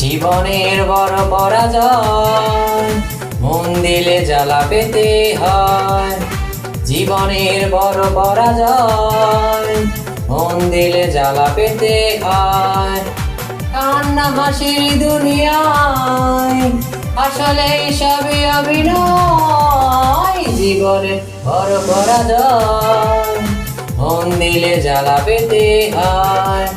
জীবনের বড় পরাজয়, মন দিলে জ্বালা পেতে হয়। জীবনের বড় পরাজয়, মন দিলে জ্বালা পেতে হয়। কান্না হাসির দুনিয়ায় আসলে সবই অভিনয়। জীবনের বড় পরাজয়, মন দিলে জ্বালা পেতে হয়।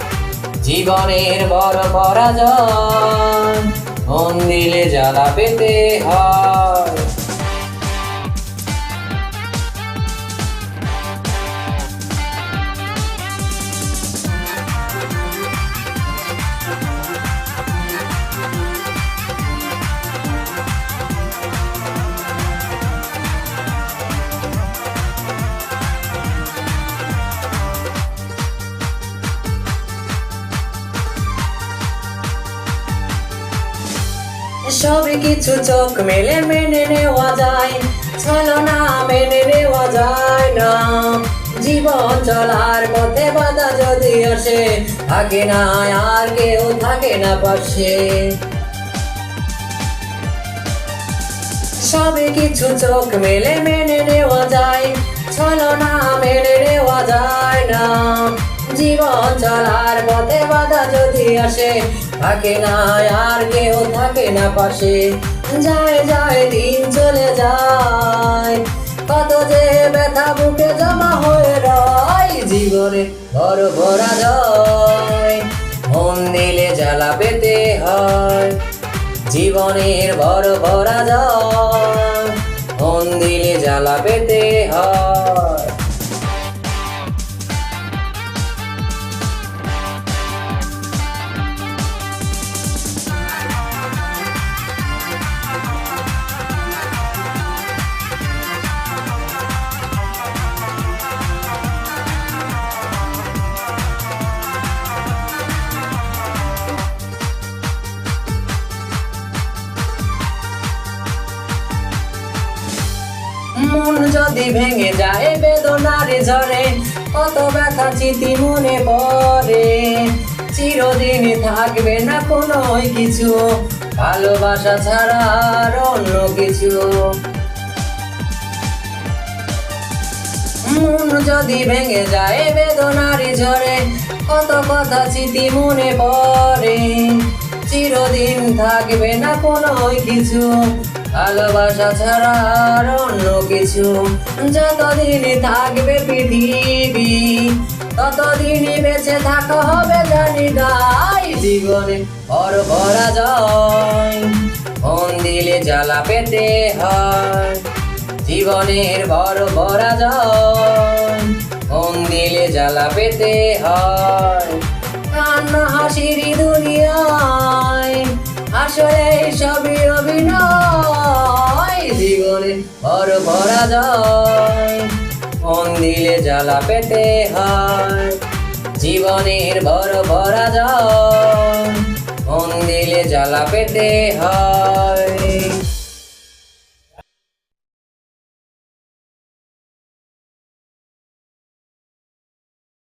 জীবনের বড় পরাজয়, মন দিলে জ্বালা পেতে হয়। সব কিছু চোখ মেলে মেনে নেওয়া যায়, ছলনা মেনে নেওয়া যায় না। জীবন চলার পথে বাধা যদি আসে, থাকে না আর কেউ থাকে না পাশে। সব কিছু চোখ মেলে মেনে নেওয়া যায়, ছলনা মেনে নেওয়া যায় না। জীবন চলার পথে বাধা যদি আসে, থাকে না আর কেউ থাকে না পাশে। যায় যায় দিন চলে যায়, কত যে ব্যথা বুকে জমা হয়ে রয়। জীবনে বড় পরাজয়, মন দিলে জ্বালা পেতে হয়। জীবনের বড় পরাজয়, মন দিলে জ্বালা পেতে হয়। মন যদি ভেঙে যায় বেদনার ঝড়ে, কত ব্যথা স্মৃতি মনে পড়ে। চিরদিন থাকবে না কোনো কিছু, ভালোবাসা ছাড়া আর অন্য কিছু। মন যদি ভেঙে যায় বেদনার ঝড়ে, কত কথা স্মৃতি মনে পড়ে। চিরদিন থাকবে না কোনো কিছু, ভালোবাসা ছাড়া আর অন্য কিছু। যতদিন থাকবে পৃথিবী, ততদিনই বেঁচে থাকা হবে জানি তাই। জীবনে বড় পরাজয়, মন দিলে জ্বালা পেতে হয়। জীবনের বড় পরাজয়, মন দিলে জ্বালা পেতে হয়। কান্না হাসির দুনিয়ায় আসলে সবই অভিনয়। জীবনে বড় পরাজয়, মন দিলে জ্বালা পেতে হয়। জীবনের বড় পরাজয়, মন দিলে জ্বালা পেতে হয়।